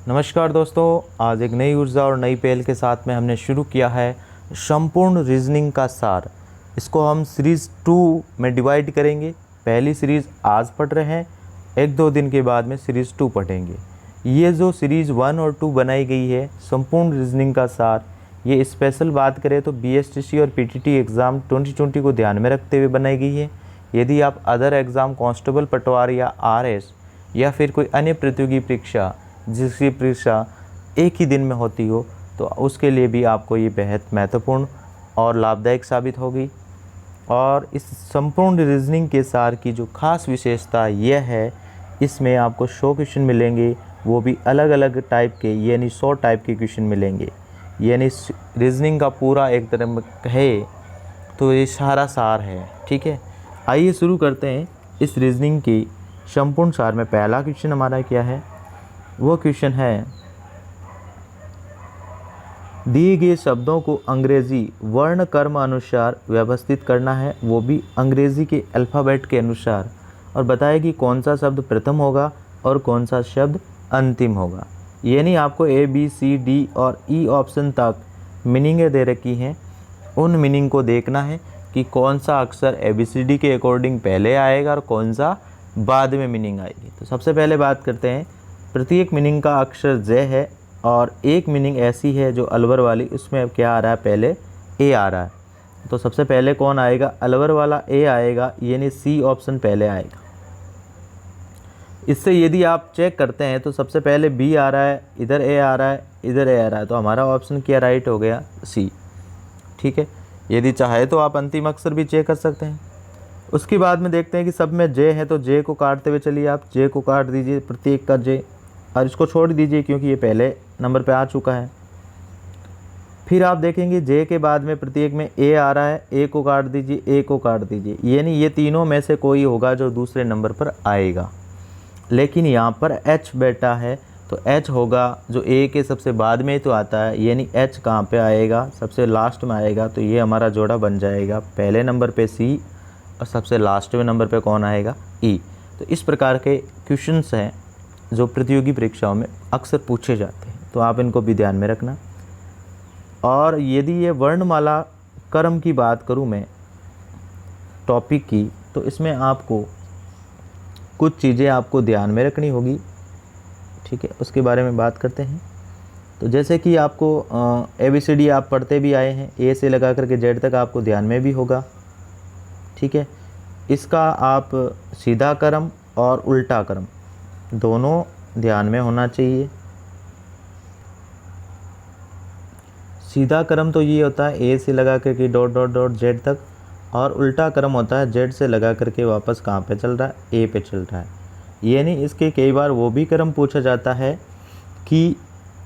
नमस्कार दोस्तों, आज एक नई ऊर्जा और नई पहल के साथ में हमने शुरू किया है संपूर्ण रीजनिंग का सार। इसको हम सीरीज़ 2 में डिवाइड करेंगे। पहली सीरीज़ आज पढ़ रहे हैं, एक दो दिन के बाद में सीरीज़ 2 पढ़ेंगे। ये जो सीरीज़ 1 और 2 बनाई गई है संपूर्ण रीजनिंग का सार, ये स्पेशल बात करें तो BSTC और PTT एग्ज़ाम 2020 को ध्यान में रखते हुए बनाई गई है। यदि आप अदर एग्ज़ाम कांस्टेबल, पटवारी या RS या फिर कोई अन्य प्रतियोगी परीक्षा जिसकी परीक्षा एक ही दिन में होती हो तो उसके लिए भी आपको ये बेहद महत्वपूर्ण और लाभदायक साबित होगी। और इस संपूर्ण रीजनिंग के सार की जो खास विशेषता यह है, इसमें आपको 100 क्वेश्चन मिलेंगे, वो भी अलग अलग टाइप के, यानी 100 टाइप के क्वेश्चन मिलेंगे। यानी रीजनिंग का पूरा एक तरह में कहे तो ये सारा सार है। ठीक है, आइए शुरू करते हैं इस रीजनिंग की संपूर्ण सार में। पहला क्वेश्चन हमारा क्या है, वो क्वेश्चन है दिए गए शब्दों को अंग्रेजी वर्ण क्रम अनुसार व्यवस्थित करना है, वो भी अंग्रेजी के अल्फ़ाबेट के अनुसार, और बताया कि कौन सा शब्द प्रथम होगा और कौन सा शब्द अंतिम होगा। यानी आपको ABCD और E ऑप्शन तक मीनिंगें दे रखी हैं, उन मीनिंग को देखना है कि कौन सा अक्षर ABCD के अकॉर्डिंग पहले आएगा और कौन सा बाद में मीनिंग आएगी। तो सबसे पहले बात करते हैं, प्रत्येक मीनिंग का अक्षर J है और एक मीनिंग ऐसी है जो अलवर वाली, उसमें अब क्या आ रहा है, पहले A आ रहा है। तो सबसे पहले कौन आएगा, अलवर वाला A आएगा, यानी C ऑप्शन पहले आएगा। इससे यदि आप चेक करते हैं तो सबसे पहले B आ रहा है, इधर A आ रहा है, इधर A आ रहा है, तो हमारा ऑप्शन क्या राइट हो गया, C। ठीक है, यदि चाहे तो आप अंतिम अक्षर भी चेक कर सकते हैं। उसके बाद में देखते हैं कि सब में J है, तो J को काटते हुए चलिए, आप J को काट दीजिए, प्रत्येक का J, और इसको छोड़ दीजिए क्योंकि ये पहले नंबर पे आ चुका है। फिर आप देखेंगे J के बाद में प्रत्येक में A आ रहा है, A को काट दीजिए, A को काट दीजिए, यानी ये तीनों में से कोई होगा जो दूसरे नंबर पर आएगा। लेकिन यहाँ पर H बैठा है, तो H होगा जो A के सबसे बाद में तो आता है, यानी H कहाँ पे आएगा, सबसे लास्ट में आएगा। तो ये हमारा जोड़ा बन जाएगा, पहले नंबर पे C और सबसे लास्ट में नंबर पे कौन आएगा, E। तो इस प्रकार के क्वेश्चंस हैं जो प्रतियोगी परीक्षाओं में अक्सर पूछे जाते हैं, तो आप इनको भी ध्यान में रखना। और यदि ये वर्णमाला क्रम की बात करूं मैं टॉपिक की, तो इसमें आपको कुछ चीज़ें आपको ध्यान में रखनी होगी। ठीक है, उसके बारे में बात करते हैं। तो जैसे कि आपको ABCD आप पढ़ते भी आए हैं, A से लगा करके Z तक आपको ध्यान में भी होगा। ठीक है, इसका आप सीधा क्रम और उल्टा क्रम दोनों ध्यान में होना चाहिए। सीधा क्रम तो ये होता है A से लगा करके डॉट डॉट डॉट Z तक, और उल्टा क्रम होता है Z से लगा करके वापस कहाँ पे चल रहा है, A पे चल रहा है। यानी इसके कई बार वो भी क्रम पूछा जाता है कि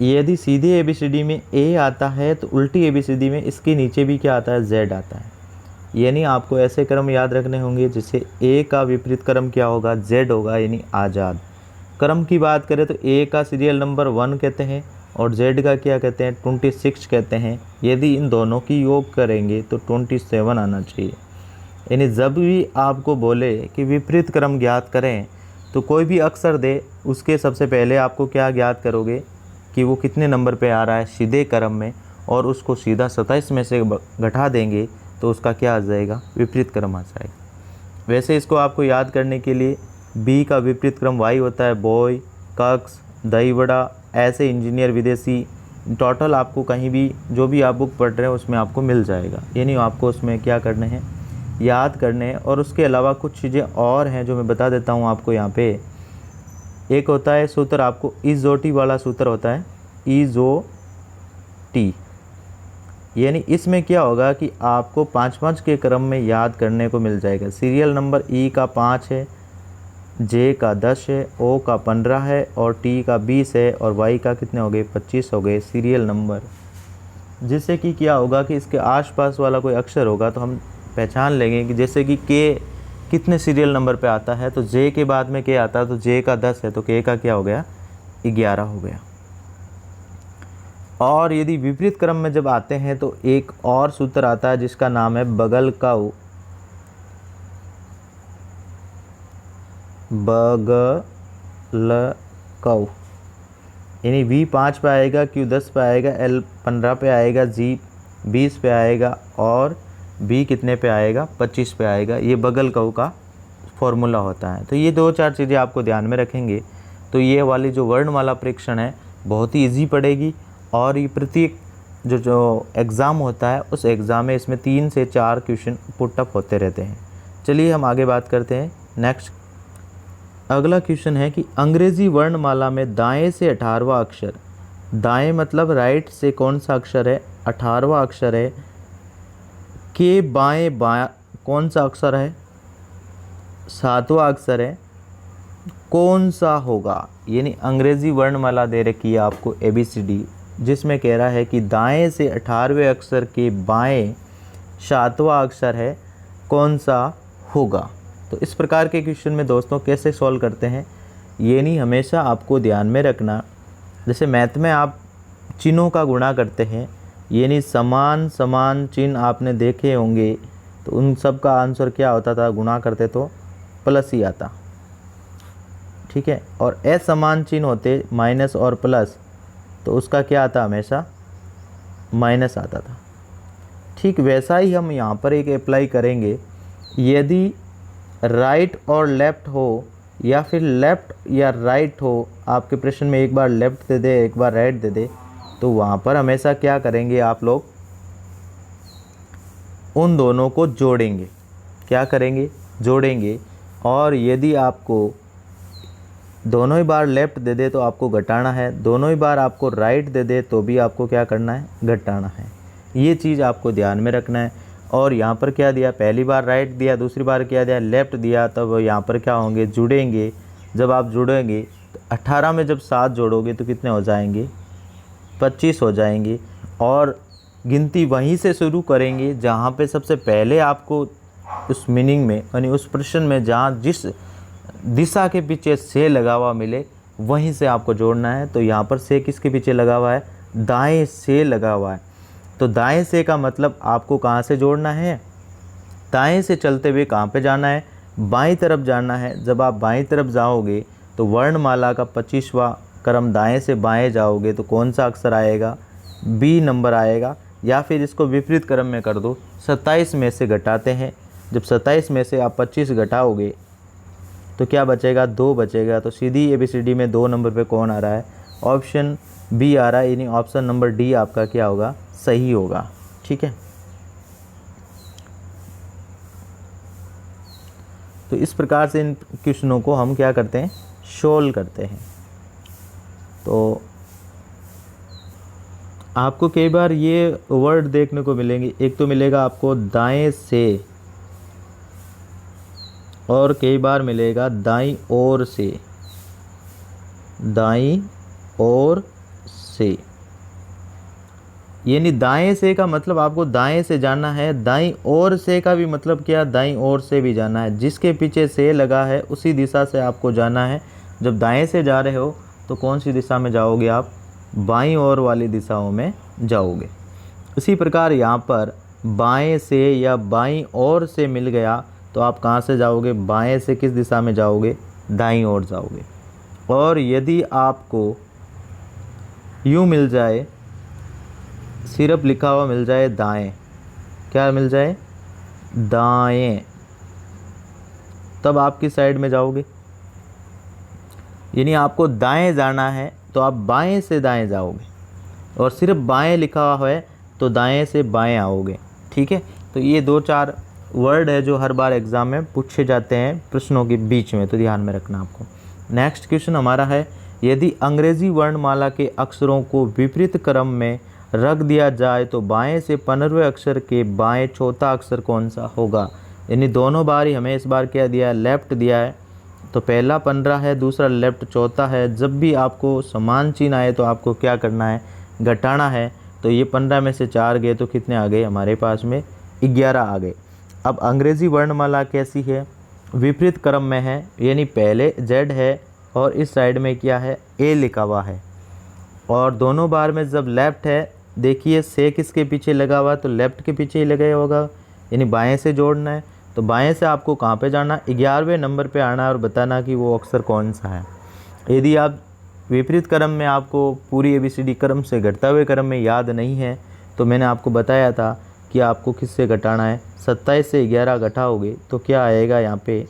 यदि सीधे ABCD में A आता है तो उल्टी ABCD में इसके नीचे भी क्या आता है, Z आता है। यानी आपको ऐसे क्रम याद रखने होंगे जिससे A का विपरीत क्रम क्या होगा, Z होगा, यानी आज़ाद। क्रम की बात करें तो A का सीरियल नंबर 1 कहते हैं और Z का क्या कहते हैं, 26 कहते हैं। यदि इन दोनों की योग करेंगे तो 27 आना चाहिए। यानी जब भी आपको बोले कि विपरीत क्रम ज्ञात करें, तो कोई भी अक्षर दे, उसके सबसे पहले आपको क्या ज्ञात करोगे कि वो कितने नंबर पे आ रहा है सीधे क्रम में, और उसको सीधा 27 में से घटा देंगे तो उसका क्या आ जाएगा, विपरीत क्रम आ जाएगा। वैसे इसको आपको याद करने के लिए B का विपरीत क्रम Y होता है, बॉय, कक्स, दही बड़ा, ऐसे इंजीनियर, विदेशी, टोटल आपको कहीं भी जो भी आप बुक पढ़ रहे हैं उसमें आपको मिल जाएगा। यानी आपको उसमें क्या करने हैं, याद करने हैं। और उसके अलावा कुछ चीज़ें और हैं जो मैं बता देता हूँ आपको यहाँ पे। एक होता है सूत्र, आपको इजोटी वाला सूत्र होता है, इजोटी। यानी इसमें क्या होगा कि आपको 5-5 के क्रम में याद करने को मिल जाएगा। सीरियल नंबर E का 5 है, J का 10 है, O का 15 है और T का 20 है और Y का कितने हो गए, 25 हो गए सीरियल नंबर। जिससे कि क्या होगा कि इसके आसपास वाला कोई अक्षर होगा तो हम पहचान लेंगे कि जैसे कि K कितने सीरियल नंबर पे आता है, तो J के बाद में K आता है, तो J का 10 है तो K का क्या हो गया, 11 हो गया। और यदि विपरीत क्रम में जब आते हैं तो एक और सूत्र आता है जिसका नाम है बगल कव, बगल कव। यानी V 5 पे आएगा, Q 10 पे आएगा, L 15 पे आएगा, G 20 पे आएगा और B कितने पे आएगा, 25 पे आएगा। ये बगल कऊ का फॉर्मूला होता है। तो ये 2-4 चीज़ें आपको ध्यान में रखेंगे तो ये वाली जो वर्णमाला परीक्षण है बहुत ही ईजी पड़ेगी। और ये प्रत्येक जो एग्ज़ाम होता है उस एग्ज़ाम में इसमें 3 से 4 क्वेश्चन पुटअप होते रहते हैं। चलिए हम आगे बात करते हैं। नेक्स्ट अगला क्वेश्चन है कि अंग्रेज़ी वर्णमाला में दाएं से 18वां अक्षर, दाएं मतलब राइट से कौन सा अक्षर है, 18वां अक्षर है, के बाएं बाया कौन सा अक्षर है, 7वां अक्षर है, कौन सा होगा। यानी अंग्रेज़ी वर्णमाला दे रखी है आपको ABCD, जिसमें कह रहा है कि दाएं से 18वें अक्षर के बाएं 7वां अक्षर है, कौन सा होगा। तो इस प्रकार के क्वेश्चन में दोस्तों कैसे सॉल्व करते हैं ये नहीं हमेशा आपको ध्यान में रखना। जैसे मैथ में आप चिन्हों का गुणा करते हैं, ये नहीं समान समान चिन्ह आपने देखे होंगे, तो उन सब का आंसर क्या होता था, गुणा करते तो प्लस ही आता, ठीक है। और असमान चिन्ह होते माइनस और प्लस, तो उसका क्या आता, हमेशा माइनस आता था। ठीक वैसा ही हम यहाँ पर एक अप्लाई करेंगे। यदि राइट और लेफ़्ट हो या फिर लेफ़्ट या राइट हो, आपके प्रश्न में एक बार लेफ़्ट दे दे एक बार राइट दे दे, तो वहाँ पर हमेशा क्या करेंगे आप लोग, उन दोनों को जोड़ेंगे। क्या करेंगे, जोड़ेंगे। और यदि आपको दोनों ही बार लेफ़्ट दे दे तो आपको घटाना है, दोनों ही बार आपको राइट दे दे तो भी आपको क्या करना है, घटाना है। ये चीज़ आपको ध्यान में रखना है। और यहाँ पर क्या दिया, पहली बार राइट दिया, दूसरी बार क्या दिया, लेफ़्ट दिया, तब यहाँ पर क्या होंगे, जुड़ेंगे। जब आप जुड़ेंगे तो 18 में जब 7 जोड़ोगे तो कितने हो जाएंगे, 25 हो जाएंगे। और गिनती वहीं से शुरू करेंगे जहाँ पे सबसे पहले आपको उस मीनिंग में यानी उस प्रश्न में जहाँ जिस दिशा के पीछे से लगा हुआ मिले वहीं से आपको जोड़ना है। तो यहाँ पर से किसके पीछे लगा हुआ है, दाएं से लगा हुआ है। तो दाएं से का मतलब आपको कहाँ से जोड़ना है, दाएं से चलते हुए कहाँ पे जाना है, बाईं तरफ जाना है। जब आप बाईं तरफ जाओगे तो वर्णमाला का 25वां क्रम दाएं से बाएं जाओगे तो कौन सा अक्षर आएगा, B नंबर आएगा। या फिर इसको विपरीत क्रम में कर दो, 27 में से घटाते हैं। जब 27 में से आप 25 घटाओगे तो क्या बचेगा, 2 बचेगा। तो सीधी ABCD में 2 नंबर पे कौन आ रहा है, ऑप्शन B आ रहा है। यानी ऑप्शन नंबर D आपका क्या होगा, सही होगा। ठीक है, तो इस प्रकार से इन क्वेश्चनों को हम क्या करते हैं, सोल्व करते हैं। तो आपको कई बार ये वर्ड देखने को मिलेंगे, एक तो मिलेगा आपको दाएं से और कई बार मिलेगा दाईं ओर से, दाईं ओर से। यानी दाएं से का मतलब आपको दाएं से जाना है, दाईं ओर से का भी मतलब क्या, दाईं ओर से भी जाना है। जिसके पीछे से लगा है उसी दिशा से आपको जाना है। जब दाएं से जा रहे हो तो कौन सी दिशा में जाओगे आप, बाईं ओर वाली दिशाओं में जाओगे। इसी प्रकार यहाँ पर बाएं से या बाईं ओर से मिल गया तो आप कहाँ से जाओगे, बाएं से किस दिशा में जाओगे, दाईं ओर जाओगे। और यदि आपको यूँ मिल जाए, सिर्फ लिखा हुआ मिल जाए दाएं, क्या मिल जाए, दाएं, तब आप किस साइड में जाओगे। यानी आपको दाएं जाना है तो आप बाएं से दाएं जाओगे, और सिर्फ बाएं लिखा हुआ है तो दाएं से बाएं आओगे। ठीक है, तो ये 2-4 वर्ड है जो हर बार एग्ज़ाम में पूछे जाते हैं प्रश्नों के बीच में, तो ध्यान में रखना आपको। नेक्स्ट क्वेश्चन हमारा है, यदि अंग्रेज़ी वर्णमाला के अक्षरों को विपरीत क्रम में रख दिया जाए तो बाएं से 15वें अक्षर के बाएं चौथा अक्षर कौन सा होगा। यानी दोनों बार ही हमें इस बार क्या दिया है, लेफ़्ट दिया है। तो पहला 15 है, दूसरा लेफ़्ट चौथा है। जब भी आपको समान चिन्ह आए तो आपको क्या करना है, घटाना है। तो ये 15 में से 4 गए तो कितने आ गए, हमारे पास में 11 आ गए। अब अंग्रेज़ी वर्णमाला कैसी है, विपरीत क्रम में है। यानी पहले Z है और इस साइड में क्या है, A लिखा हुआ है। और दोनों बार में जब लेफ़्ट है, देखिए से किसके पीछे लगा हुआ, तो लेफ़्ट के पीछे ही लगा होगा। यानी बाएं से जोड़ना है, तो बाएं से आपको कहाँ पे जाना, 11वें नंबर पे आना और बताना कि वो अक्षर कौन सा है। यदि आप विपरीत क्रम में आपको पूरी ABCD क्रम से घटता हुए क्रम में याद नहीं है, तो मैंने आपको बताया था कि आपको किससे घटाना है। 27 से 11 घटाओगे तो क्या आएगा, यहाँ पे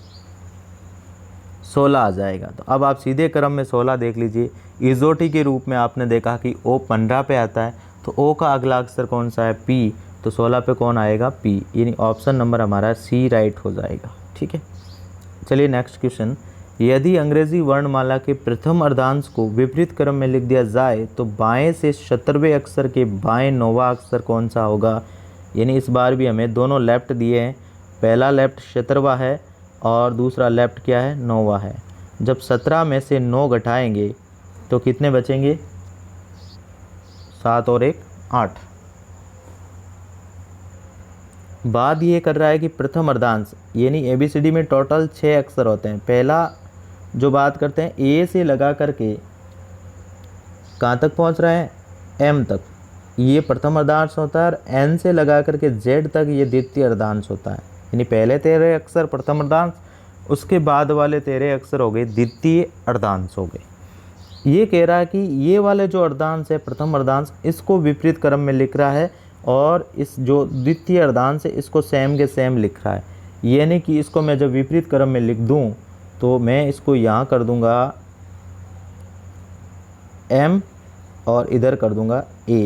16 आ जाएगा। तो अब आप सीधे क्रम में 16 देख लीजिए। इजोटी के रूप में आपने देखा कि O 15 पे आता है, तो O का अगला अक्षर कौन सा है, P, तो 16 पे कौन आएगा, P, यानी ऑप्शन नंबर हमारा C राइट हो जाएगा। ठीक है, चलिए नेक्स्ट क्वेश्चन। यदि अंग्रेजी वर्णमाला के प्रथम अर्धांश को विपरीत क्रम में लिख दिया जाए तो बाएं से 17वें अक्षर के बाएं 9वां अक्षर कौन सा होगा। यानी इस बार भी हमें दोनों लेफ्ट दिए हैं, पहला लेफ्ट 17वां है और दूसरा लेफ्ट क्या है, 9वां है। जब 17 में से 9 घटाएंगे तो कितने बचेंगे, 7 और 1 8। बात ये कर रहा है कि प्रथम अर्धांश, यानी ABCD में टोटल 6 अक्षर होते हैं। पहला जो बात करते हैं A से लगा करके कहाँ तक पहुँच रहा है, M तक, ये प्रथम अर्धांश होता है। और N से लगा करके Z तक ये द्वितीय अर्धांश होता है। यानी पहले 13 अक्षर प्रथम अर्धांश, उसके बाद वाले 13 अक्षर हो गए द्वितीय अर्धांश हो गए। ये कह रहा है कि ये वाले जो अर्धांश है प्रथम अर्धांश, इसको विपरीत क्रम में लिख रहा है और इस जो द्वितीय अर्धांश है इसको सेम के सेम लिख रहा है। यानी कि इसको मैं जब विपरीत क्रम में लिख दूं तो मैं इसको यहाँ कर दूंगा M और इधर कर दूंगा A।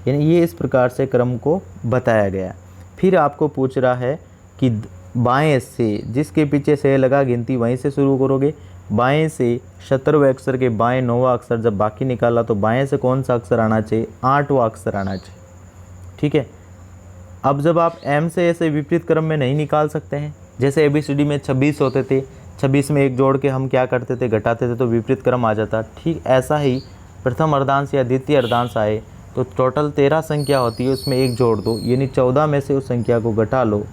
यानी ये इस प्रकार से क्रम को बताया गया। फिर आपको पूछ रहा है कि बाएं से, जिसके पीछे से लगा गिनती वहीं से शुरू करोगे। बाएं से 17वें अक्षर के बाएं 9वां अक्षर जब बाकी निकाला तो बाएं से कौन सा अक्षर आना चाहिए, 8वां अक्षर आना चाहिए। ठीक है, अब जब आप M से ऐसे विपरीत क्रम में नहीं निकाल सकते हैं, जैसे ABCD में 26 होते थे, 26 में एक जोड़ के हम क्या करते थे, घटाते थे, तो विपरीत क्रम आ जाता। ठीक ऐसा ही प्रथम अर्धांश या द्वितीय अर्धांश आए तो टोटल 13 संख्या होती है, उसमें एक जोड़ दो, यानी 14 में से उस संख्या को घटा लो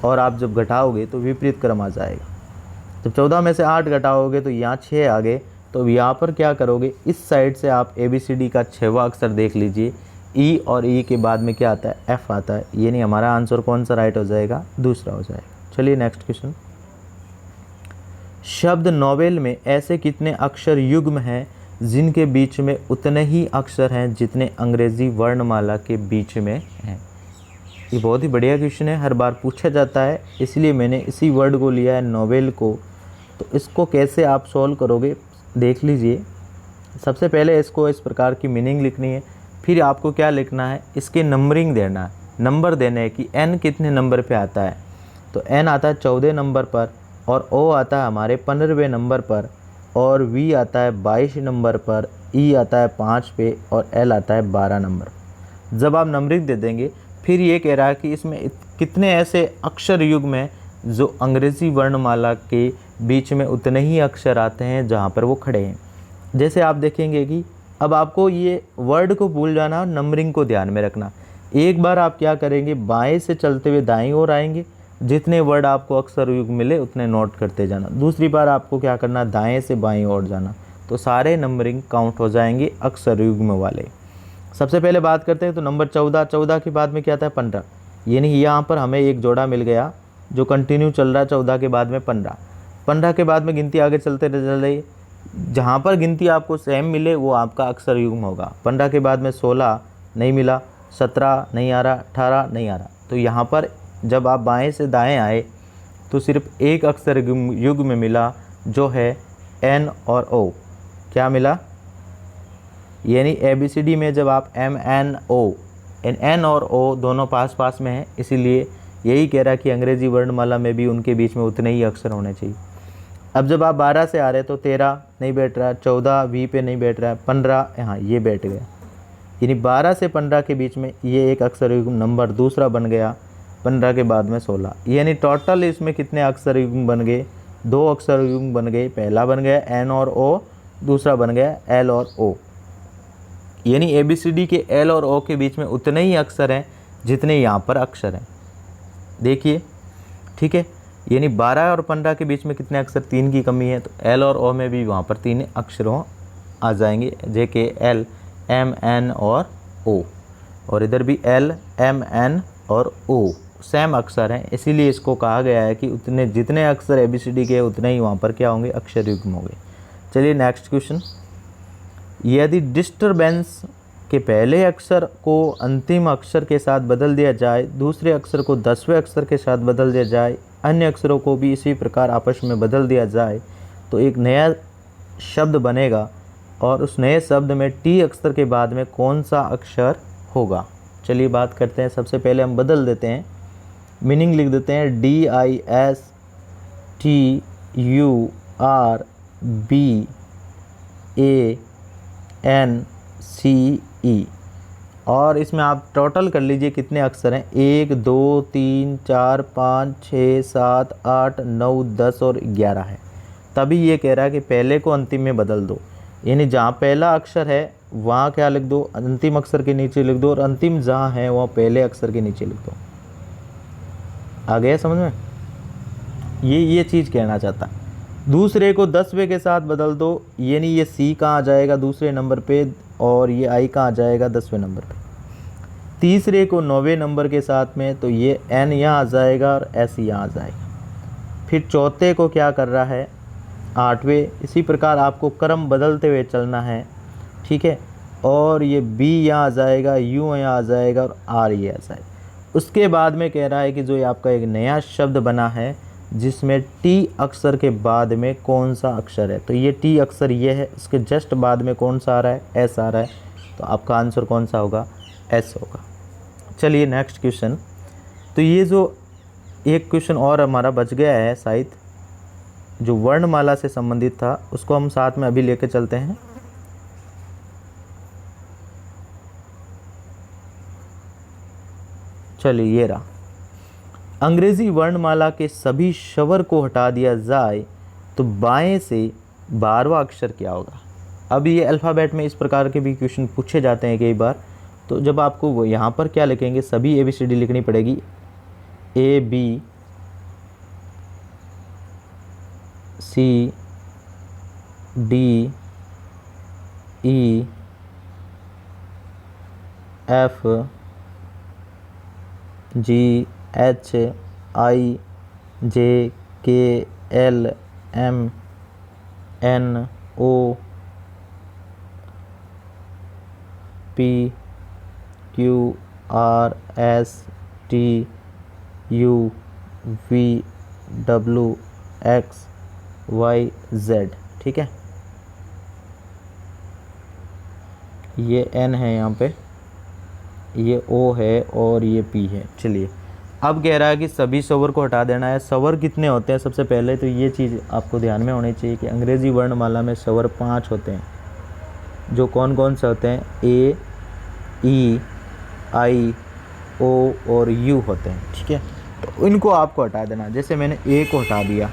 और आप जब घटाओगे तो विपरीत क्रम आ जाएगा। जब 14 में से 8 घटाओगे तो यहाँ 6 आ गए, तो यहाँ पर क्या करोगे, इस साइड से आप ABCD का 6वां अक्षर देख लीजिए। E और E के बाद में क्या आता है, F आता है। यानी हमारा आंसर कौन सा राइट हो जाएगा, दूसरा हो जाएगा। चलिए नेक्स्ट क्वेश्चन। शब्द नोवेल में ऐसे कितने अक्षर युग्म हैं जिनके बीच में उतने ही अक्षर हैं जितने अंग्रेजी वर्णमाला के बीच में हैं। ये बहुत ही बढ़िया क्वेश्चन है, हर बार पूछा जाता है, इसलिए मैंने इसी वर्ड को लिया है, नोवेल को। तो इसको कैसे आप सॉल्व करोगे देख लीजिए। सबसे पहले इसको इस प्रकार की मीनिंग लिखनी है, फिर आपको क्या लिखना है, इसके नंबरिंग देना है, नंबर देने हैं कि N कितने नंबर पे आता है। तो N आता है 14 नंबर पर, और O आता है हमारे 15वें नंबर पर, और V आता है 22 नंबर पर, E आता है 5 पे, और L आता है 12 नंबर। जब आप नंबरिंग दे देंगे, फिर ये कह रहा है कि इसमें कितने ऐसे अक्षर युग्म हैं जो अंग्रेज़ी वर्णमाला के बीच में उतने ही अक्षर आते हैं जहाँ पर वो खड़े हैं। जैसे आप देखेंगे कि अब आपको ये वर्ड को भूल जाना, नंबरिंग को ध्यान में रखना। एक बार आप क्या करेंगे, बाएं से चलते हुए दाईं ओर आएंगे, जितने वर्ड आपको अक्षर युग्म मिले उतने नोट करते जाना। दूसरी बार आपको क्या करना, दाएं से बाईं ओर जाना, तो सारे नंबरिंग काउंट हो जाएंगे अक्षर युग्म वाले। सबसे पहले बात करते हैं तो नंबर 14, 14 के बाद में क्या आता है, 15। यानी यहाँ पर हमें एक जोड़ा मिल गया जो कंटिन्यू चल रहा है, 14 के बाद में 15। 15 के बाद में गिनती आगे चलते चल रही, जहाँ पर गिनती आपको सेम मिले वो आपका अक्षर युग्म होगा। 15 के बाद में 16 नहीं मिला, 17 नहीं आ रहा, 18 नहीं आ रहा। तो यहाँ पर जब आप बाएं से दाएं आए तो सिर्फ एक अक्षर युग्म मिला जो है N और O। क्या मिला, यानी ABCD में जब आप MNO, N और O दोनों पास पास में हैं, इसीलिए यही कह रहा है कि अंग्रेज़ी वर्णमाला में भी उनके बीच में उतने ही अक्षर होने चाहिए। अब जब आप 12 से आ रहे तो 13 नहीं बैठ रहा, 14 V पे नहीं बैठ रहा है, 15 यहाँ ये बैठ गया। यानी 12 से 15 के बीच में ये एक अक्षर युग्म नंबर दूसरा बन गया। 15 के बाद में 16, यानी टोटल इसमें कितने अक्षर युग्म बन गए, 2 अक्षर युग्म बन गए। पहला बन गया N और O, दूसरा बन गया L और O। यानी ABCD के L और O के बीच में उतने ही अक्षर हैं जितने यहाँ पर अक्षर हैं। देखिए, ठीक है, यानी 12 और 15 के बीच में कितने अक्षर, 3 की कमी है, तो L और O में भी वहाँ पर 3 अक्षरों आ जाएंगे, JK L M N और O। और इधर भी L M N और O सेम अक्षर हैं, इसीलिए इसको कहा गया है कि उतने जितने अक्षर ABCD के उतने ही वहाँ पर क्या होंगे, अक्षर युग्म होंगे। चलिए नेक्स्ट क्वेश्चन। यदि डिस्टरबेंस के पहले अक्षर को अंतिम अक्षर के साथ बदल दिया जाए, दूसरे अक्षर को 10वें अक्षर के साथ बदल दिया जाए, अन्य अक्षरों को भी इसी प्रकार आपस में बदल दिया जाए, तो एक नया शब्द बनेगा और उस नए शब्द में टी अक्षर के बाद में कौन सा अक्षर होगा। चलिए बात करते हैं। सबसे पहले हम बदल देते हैं, मीनिंग लिख देते हैं DISTURBANCE, और इसमें आप टोटल कर लीजिए कितने अक्षर हैं। 1 2 3 4 5 6 7 8 9 10 और 11 है। तभी ये कह रहा है कि पहले को अंतिम में बदल दो, यानी जहाँ पहला अक्षर है वहाँ क्या लिख दो, अंतिम अक्षर के नीचे लिख दो, और अंतिम जहाँ है वहाँ पहले अक्षर के नीचे लिख दो। आ गया समझ में? ये चीज़ कहना चाहता है। दूसरे को 10वें के साथ बदल दो, यानी ये सी कहाँ आ जाएगा दूसरे नंबर पे, और ये आई कहाँ आ जाएगा 10वें नंबर पे। तीसरे को 9वें नंबर के साथ में, तो ये एन यहाँ आ जाएगा और एस यहाँ आ जाएगा। फिर चौथे को क्या कर रहा है 8वें। इसी प्रकार आपको क्रम बदलते हुए चलना है, ठीक है। और ये बी यहाँ आ जाएगा, यू यहाँ आ जाएगा और आर ये आ जाएगा। उसके बाद में कह रहा है कि जो ये आपका एक नया शब्द बना है जिसमें टी अक्षर के बाद में कौन सा अक्षर है, तो ये टी अक्षर ये है, इसके जस्ट बाद में कौन सा आ रहा है, एस आ रहा है, तो आपका आंसर कौन सा होगा, एस होगा। चलिए नेक्स्ट क्वेश्चन। तो ये जो एक क्वेश्चन और हमारा बच गया है शायद, जो वर्णमाला से संबंधित था, उसको हम साथ में अभी लेकर चलते हैं। चलिए ये रहा। अंग्रेजी वर्णमाला के सभी स्वर को हटा दिया जाए तो बाएं से 12वां अक्षर क्या होगा। अब ये अल्फ़ाबेट में इस प्रकार के भी क्वेश्चन पूछे जाते हैं कई बार। तो जब आपको वो यहाँ पर क्या लिखेंगे, सभी ABCD लिखनी पड़ेगी, ABCDE HIJKLMNOPQRSTUVWXYZ, ठीक है। ये N है यहाँ पे, ये O है और ये P है। चलिए अब कह रहा है कि सभी स्वर को हटा देना है। स्वर कितने होते हैं, सबसे पहले तो ये चीज़ आपको ध्यान में होनी चाहिए कि अंग्रेज़ी वर्णमाला में स्वर 5 होते हैं, जो कौन कौन से होते हैं, A, E, I, O और U होते हैं, ठीक है। तो इनको आपको हटा देना। जैसे मैंने A को हटा दिया,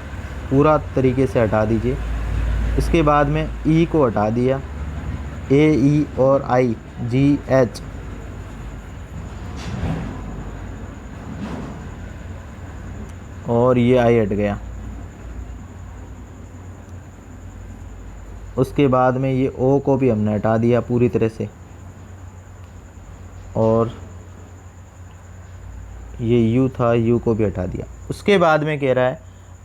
पूरा तरीके से हटा दीजिए। इसके बाद में E को हटा दिया, A, E और I, G, H, और ये आई हट गया। उसके बाद में ये ओ को भी हमने हटा दिया पूरी तरह से, और ये यू था, यू को भी हटा दिया। उसके बाद में कह रहा है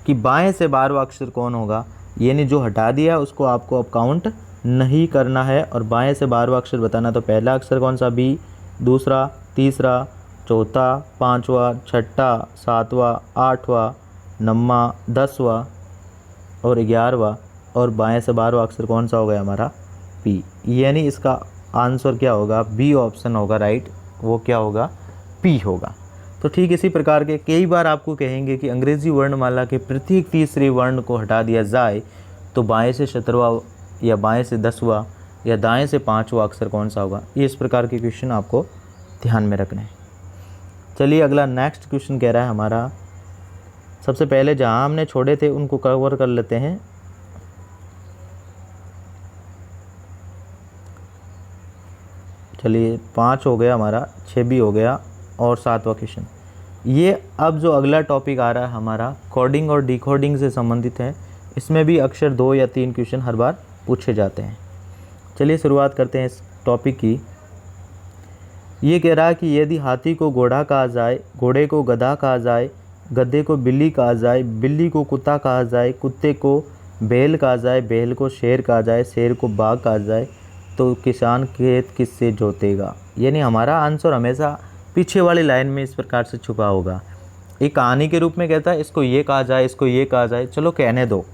कि बाएं से 12वां अक्षर कौन होगा, यानी जो हटा दिया उसको आपको अब काउंट नहीं करना है और बाएं से 12वां अक्षर बताना। तो पहला अक्षर कौन सा, बी, दूसरा, तीसरा, चौथा, पाँचवा, छठा, सातवां, आठवां, नौवां, 10वां और 11वां, और बाएं से 12वां अक्षर कौन सा हो गया हमारा, पी। यानी इसका आंसर क्या होगा, बी ऑप्शन होगा राइट। वो क्या होगा, पी होगा। तो ठीक इसी प्रकार के कई बार आपको कहेंगे कि अंग्रेज़ी वर्णमाला के प्रत्येक तीसरे वर्ण को हटा दिया जाए तो बाएं से 17वां या बाएं से 10वां या दाएं से 5वां अक्षर कौन सा होगा। ये इस प्रकार के क्वेश्चन आपको ध्यान में रखने हैं। चलिए अगला नेक्स्ट क्वेश्चन कह रहा है हमारा, सबसे पहले जहां हमने छोड़े थे उनको कवर कर लेते हैं। चलिए 5 हो गया हमारा, 6 भी हो गया, और 7वां क्वेश्चन। ये अब जो अगला टॉपिक आ रहा है हमारा कोडिंग और डिकोडिंग से संबंधित है। इसमें भी अक्षर 2 या 3 क्वेश्चन हर बार पूछे जाते हैं। चलिए शुरुआत करते हैं इस टॉपिक की। ये कह रहा है कि यदि हाथी को घोड़ा कहा जाए, घोड़े को गधा कहा जाए, गधे को बिल्ली कहा जाए, बिल्ली को कुत्ता कहा जाए, कुत्ते को बैल कहा जाए, बैल को शेर कहा जाए, शेर को बाघ कहा जाए, तो किसान खेत किससे जोतेगा, यानी हमारा आंसर हमेशा पीछे वाली लाइन में इस प्रकार से छुपा होगा। एक कहानी के रूप में कहता है इसको ये कहा जाए, इसको ये कहा जाए, चलो कहने दो,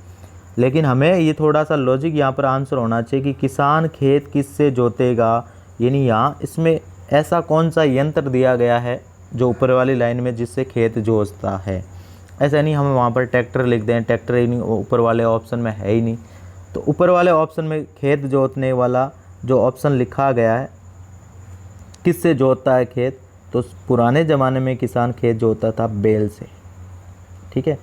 लेकिन हमें ये थोड़ा सा लॉजिक यहाँ पर आंसर होना चाहिए कि किसान खेत किससे जोतेगा, यानी यहाँ इसमें ऐसा कौन सा यंत्र दिया गया है जो ऊपर वाली लाइन में जिससे खेत जोतता है। ऐसा नहीं हम वहाँ पर ट्रैक्टर लिख दें, ट्रैक्टर ही नहीं, ऊपर वाले ऑप्शन में है ही नहीं। तो ऊपर वाले ऑप्शन में खेत जोतने वाला जो ऑप्शन लिखा गया है किससे जोतता है खेत, तो पुराने ज़माने में किसान खेत जोतता था बैल से, ठीक है।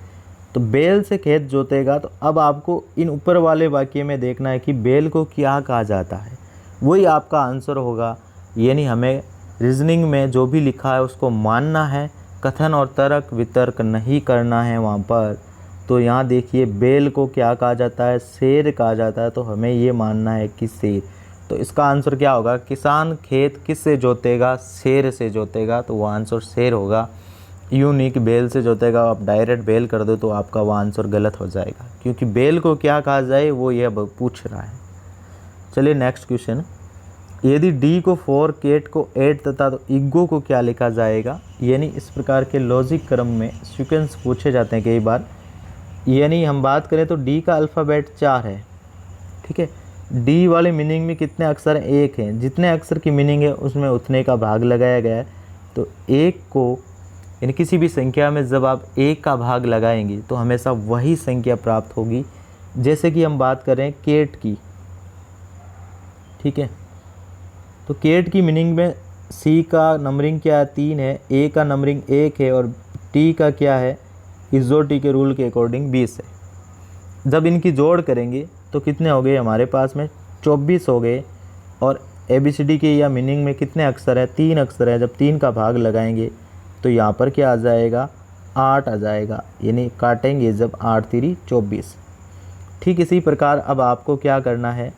तो बैल से खेत जोतेगा। तो अब आपको इन ऊपर वाले वाक्य में देखना है कि बैल को क्या कहा जाता है, वही आपका आंसर होगा। यानी हमें रीजनिंग में जो भी लिखा है उसको मानना है, कथन और तर्क वितर्क नहीं करना है वहाँ पर। तो यहाँ देखिए बैल को क्या कहा जाता है, शेर कहा जाता है, तो हमें ये मानना है कि शेर। तो इसका आंसर क्या होगा, किसान खेत किससे जोतेगा, शेर से जोतेगा, तो वो आंसर शेर होगा। यूँ नहीं कि बैल से जोतेगा, आप डायरेक्ट बैल कर दो तो आपका वो आंसर गलत हो जाएगा, क्योंकि बैल को क्या कहा जाए वो ये पूछ रहा है। चलिए नेक्स्ट क्वेश्चन, यदि डी को 4, केट को 8 तथा तो इग्गो को क्या लिखा जाएगा। यानी इस प्रकार के लॉजिक क्रम में सीक्वेंस पूछे जाते हैं कई बार। यानी हम बात करें तो डी का अल्फ़ाबेट 4 है, ठीक है। डी वाले मीनिंग में कितने अक्षर हैं, 1 हैं। जितने अक्षर की मीनिंग है उसमें उतने का भाग लगाया गया है। तो 1 को यानी किसी भी संख्या में जब आप 1 का भाग लगाएंगे तो हमेशा वही संख्या प्राप्त होगी। जैसे कि हम बात करें केट की, ठीक है। तो केट की मीनिंग में सी का नंबरिंग क्या है, 3 है, ए का नंबरिंग 1 है और टी का क्या है, इजोटी के रूल के अकॉर्डिंग 20 है। जब इनकी जोड़ करेंगे तो कितने हो गए हमारे पास में 24 हो गए। और ABCD के या मीनिंग में कितने अक्षर है, 3 अक्षर है। जब 3 का भाग लगाएंगे तो यहाँ पर क्या आ जाएगा, 8 आ जाएगा। यानी काटेंगे जब 8 3 24। ठीक इसी प्रकार अब आपको क्या करना है,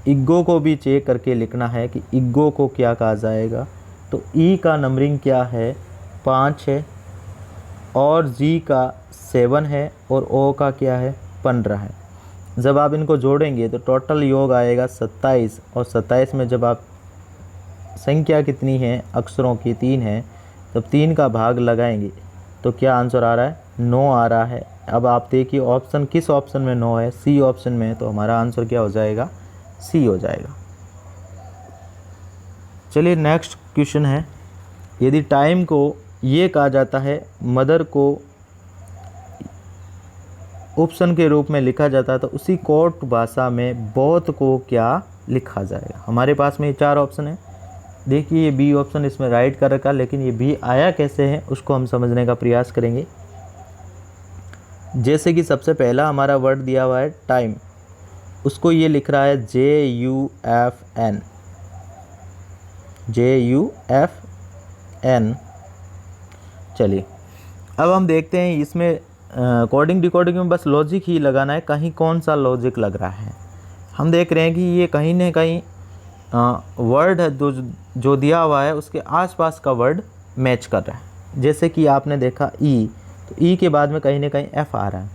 इग्गो को भी चेक करके लिखना है कि इग्गो को क्या कहा जाएगा। तो ई का नंबरिंग क्या है, 5 है और जी का 7 है और ओ का क्या है, 15 है। जब आप इनको जोड़ेंगे तो टोटल योग आएगा 27 और 27 में जब आप संख्या कितनी है अक्षरों की, 3 है, तब 3 का भाग लगाएंगे तो क्या आंसर आ रहा है, 9 आ रहा है। अब आप देखिए ऑप्शन किस ऑप्शन में 9 है, सी ऑप्शन में है, तो हमारा आंसर क्या हो जाएगा, सी हो जाएगा। चलिए नेक्स्ट क्वेश्चन है, यदि टाइम को ये कहा जाता है, मदर को ऑप्शन के रूप में लिखा जाता है, तो उसी कोर्ट भाषा में बोथ को क्या लिखा जाएगा। हमारे पास में ये 4 ऑप्शन है। देखिए ये बी ऑप्शन इसमें राइट कर रखा, लेकिन ये बी आया कैसे है उसको हम समझने का प्रयास करेंगे। जैसे कि सबसे पहला हमारा वर्ड दिया हुआ है टाइम, उसको ये लिख रहा है JUFN, JUFN। चलिए अब हम देखते हैं इसमें कोडिंग डिकोडिंग में बस लॉजिक ही लगाना है, कहीं कौन सा लॉजिक लग रहा है। हम देख रहे हैं कि ये कहीं ना कहीं वर्ड है जो दिया हुआ है उसके आसपास का वर्ड मैच कर रहा है। जैसे कि आपने देखा ई, तो ई के बाद में कहीं ना कहीं एफ आ रहा है,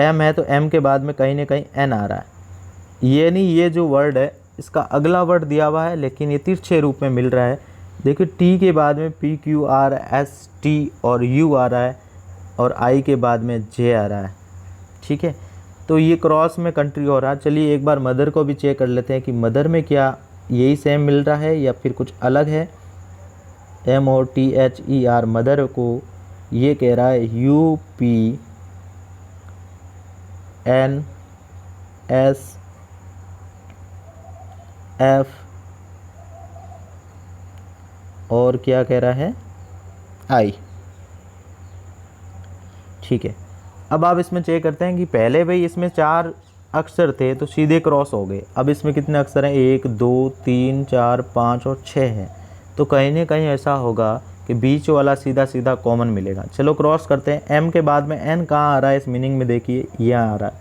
एम है तो एम के बाद में कहीं ना कहीं एन आ रहा है। ये नहीं, ये जो वर्ड है इसका अगला वर्ड दिया हुआ है लेकिन ये तिरछे रूप में मिल रहा है। देखिए टी के बाद में PQRST और यू आ रहा है और आई के बाद में जे आ रहा है, ठीक है। तो ये क्रॉस में कंट्री हो रहा है। चलिए एक बार मदर को भी चेक कर लेते हैं कि मदर में क्या यही सेम मिल रहा है या फिर कुछ अलग है। MOTHER मदर को ये कह रहा है UPNSF और क्या कह रहा है, आई, ठीक है। अब आप इसमें चेक करते हैं कि पहले भाई इसमें 4 अक्षर थे तो सीधे क्रॉस हो गए। अब इसमें कितने अक्षर हैं, 1 2 3 4 5 और 6 हैं। तो कहीं ना कहीं ऐसा होगा कि बीच वाला सीधा सीधा कॉमन मिलेगा। चलो क्रॉस करते हैं। एम के बाद में एन कहाँ आ रहा है इस मीनिंग में, देखिए यहाँ आ रहा है,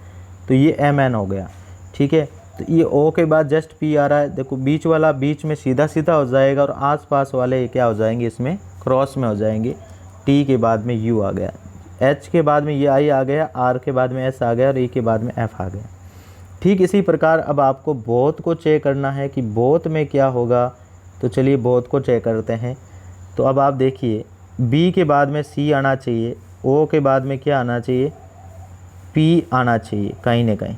तो ये MN हो गया, ठीक है। तो ये ओ के बाद जस्ट P आ रहा है, देखो बीच वाला बीच में सीधा सीधा हो जाएगा और आसपास वाले क्या हो जाएंगे, इसमें क्रॉस में हो जाएंगे। टी के बाद में U आ गया, H के बाद में ये I आ गया, R के बाद में S आ गया और E के बाद में F आ गया, ठीक इसी प्रकार अब आपको बोथ को चेक करना है कि बोथ में क्या होगा। तो चलिए बोथ को चेक करते हैं। तो अब आप देखिए बी के बाद में सी आना चाहिए, ओ के बाद में क्या आना चाहिए, पी आना चाहिए कहीं ना कहीं,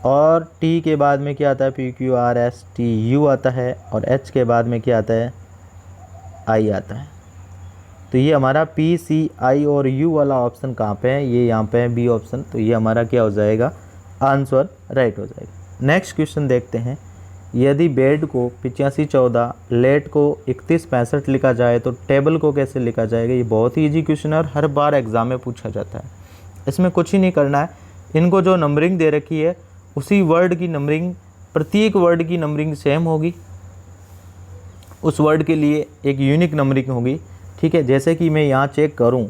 और टी के बाद में क्या आता है, P Q R S T U आता है, और एच के बाद में क्या आता है, आई आता है। तो ये हमारा पी सी आई और यू वाला ऑप्शन कहाँ पे है, ये यहाँ पे है बी ऑप्शन। तो ये हमारा क्या हो जाएगा, आंसर राइट हो जाएगा। नेक्स्ट क्वेश्चन देखते हैं। यदि बेड को 8514, लेट को 3165 लिखा जाए तो टेबल को कैसे लिखा जाएगा। ये बहुत ही ईजी क्वेश्चन है और हर बार एग्जाम में पूछा जाता है। इसमें कुछ ही नहीं करना है, इनको जो नंबरिंग दे रखी है उसी वर्ड की नंबरिंग, प्रत्येक वर्ड की नंबरिंग सेम होगी, उस वर्ड के लिए एक यूनिक नंबरिंग होगी। ठीक है, जैसे कि मैं यहाँ चेक करूँ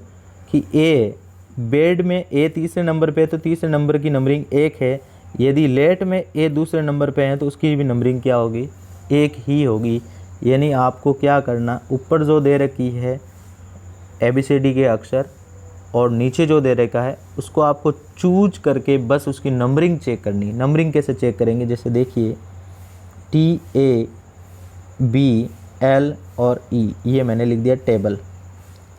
कि ए बेड में ए तीसरे नंबर पे, तो तीसरे नंबर की नंबरिंग 1 है। यदि लेट में ए दूसरे नंबर पे है तो उसकी भी नंबरिंग क्या होगी, 1 ही होगी। यानी आपको क्या करना, ऊपर जो दे रखी है ABCD के अक्षर और नीचे जो दे रखा है उसको आपको चूज करके बस उसकी नंबरिंग चेक करनी है। नंबरिंग कैसे चेक करेंगे, जैसे देखिए TABL और E, ये मैंने लिख दिया टेबल।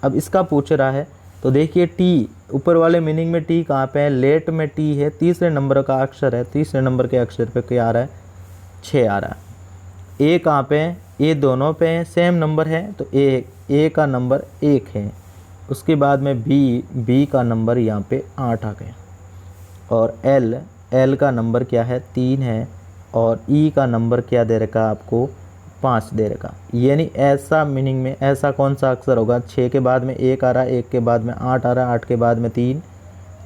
अब इसका पूछ रहा है तो देखिए टी ऊपर वाले मीनिंग में टी कहाँ पे है, लेट में टी है, तीसरे नंबर का अक्षर है, तीसरे नंबर के अक्षर पे क्या आ रहा है, 6 आ रहा है। ए कहाँ पे है, ए दोनों पे है, सेम नंबर है तो ए का नंबर 1 है। उसके बाद में बी का नंबर यहाँ पे 8 आ गया, और एल का नंबर क्या है, 3 है, और ई का नंबर क्या दे रखा आपको, 5 दे रखा। यानी ऐसा मीनिंग में ऐसा कौन सा अक्षर होगा, 6 के बाद में 1 आ रहा है, 1 के बाद में 8 आ रहा है, 8 के बाद में 3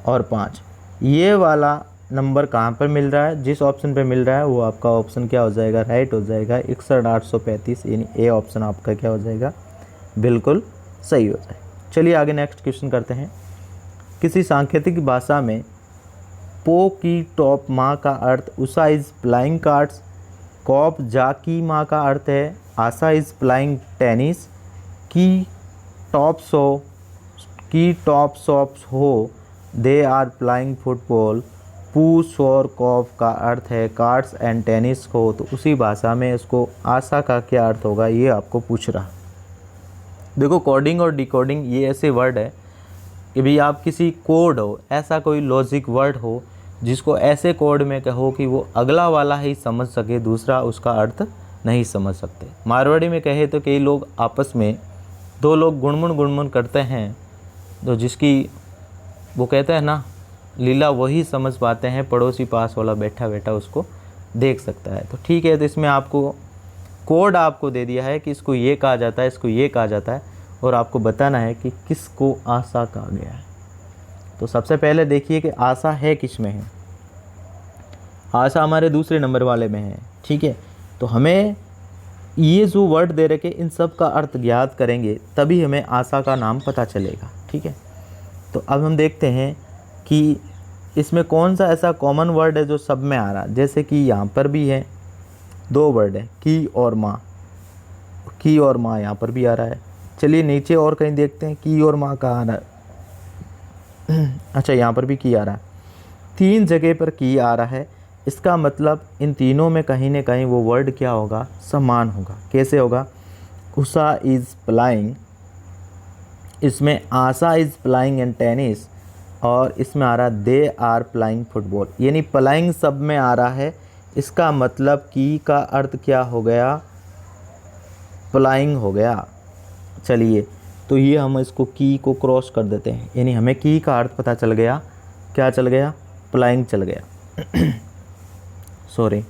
और 5। ये वाला नंबर कहाँ पर मिल रहा है, जिस ऑप्शन पे मिल रहा है वो आपका ऑप्शन क्या हो जाएगा, राइट हो जाएगा, 61835। यानी ए ऑप्शन आपका क्या हो जाएगा, बिल्कुल सही हो जाएगा। चलिए आगे नेक्स्ट क्वेश्चन करते हैं। किसी सांकेतिक भाषा में पो की टॉप माँ का अर्थ उषा इज प्लाइंग कार्ड्स, कॉप जा की माँ का अर्थ है आशा इज प्लाइंग टेनिस, की टॉप शॉप्स हो दे आर प्लाइंग फुटबॉल, पू शोर कॉफ का अर्थ है कार्ड्स एंड टेनिस को। तो उसी भाषा में इसको आशा का क्या अर्थ होगा, ये आपको पूछ रहा। देखो कोडिंग और डिकोडिंग ये ऐसे वर्ड है कि भाई आप किसी कोड हो, ऐसा कोई लॉजिक वर्ड हो जिसको ऐसे कोड में कहो कि वो अगला वाला ही समझ सके, दूसरा उसका अर्थ नहीं समझ सकते। मारवाड़ी में कहे तो कई लोग आपस में, दो लोग गुणमुन करते हैं, तो जिसकी वो कहते हैं ना लीला वही समझ पाते हैं, पड़ोसी पास वाला बैठा बैठा उसको देख सकता है। तो ठीक है, तो इसमें आपको कोड आपको दे दिया है कि इसको ये कहा जाता है, इसको ये कहा जाता है, और आपको बताना है कि किसको आशा कहा गया है। तो सबसे पहले देखिए कि आशा है किस में है, आशा हमारे दूसरे नंबर वाले में है। ठीक है, तो हमें ये जो वर्ड दे रखे इन सब का अर्थ ज्ञात करेंगे तभी हमें आशा का नाम पता चलेगा। ठीक है, तो अब हम देखते हैं कि इसमें कौन सा ऐसा कॉमन वर्ड है जो सब में आ रहा है। जैसे कि यहाँ पर भी है 2 वर्ड है, की और माँ, की और माँ यहाँ पर भी आ रहा है। चलिए नीचे और कहीं देखते हैं की और माँ कहाँ आ रहा है। अच्छा, यहाँ पर भी की आ रहा है, 3 जगह पर की आ रहा है। इसका मतलब इन तीनों में कहीं ना कहीं वो वर्ड क्या होगा, समान होगा। कैसे होगा, उषा इज़ प्लाइंग, इसमें आशा इज़ प्लाइंग इन टेनिस, और इसमें आ रहा दे आर प्लाइंग फुटबॉल। यानी प्लाइंग सब में आ रहा है, इसका मतलब की का अर्थ क्या हो गया, प्लाइंग हो गया। चलिए, तो ये हम इसको की को क्रॉस कर देते हैं, यानी हमें की का अर्थ पता चल गया, क्या चल गया, प्लाइंग चल गया। सॉरी,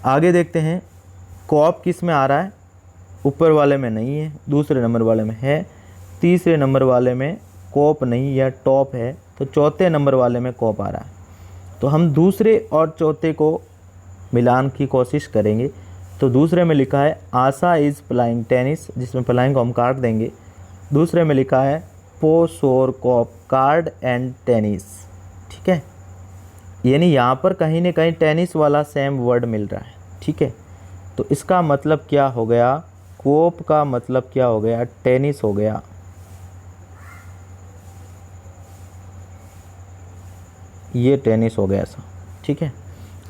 आगे देखते हैं। कॉप किस में आ रहा है, ऊपर वाले में नहीं है, दूसरे नंबर वाले में है, तीसरे नंबर वाले में कॉप नहीं या टॉप है, तो चौथे नंबर वाले में कॉप आ रहा है। तो हम दूसरे और चौथे को मिलान की कोशिश करेंगे। तो दूसरे में लिखा है आशा इज़ प्लाइंग टेनिस, जिसमें प्लाइंग को हम काट देंगे। दूसरे में लिखा है पो शोर कॉप कार्ड एंड टेनिस। ठीक है, यानी यहाँ पर कहीं ना कहीं टेनिस वाला सेम वर्ड मिल रहा है। ठीक है, तो इसका मतलब क्या हो गया, कोप का मतलब क्या हो गया, टेनिस हो गया। ये टेनिस हो गया ऐसा, ठीक है।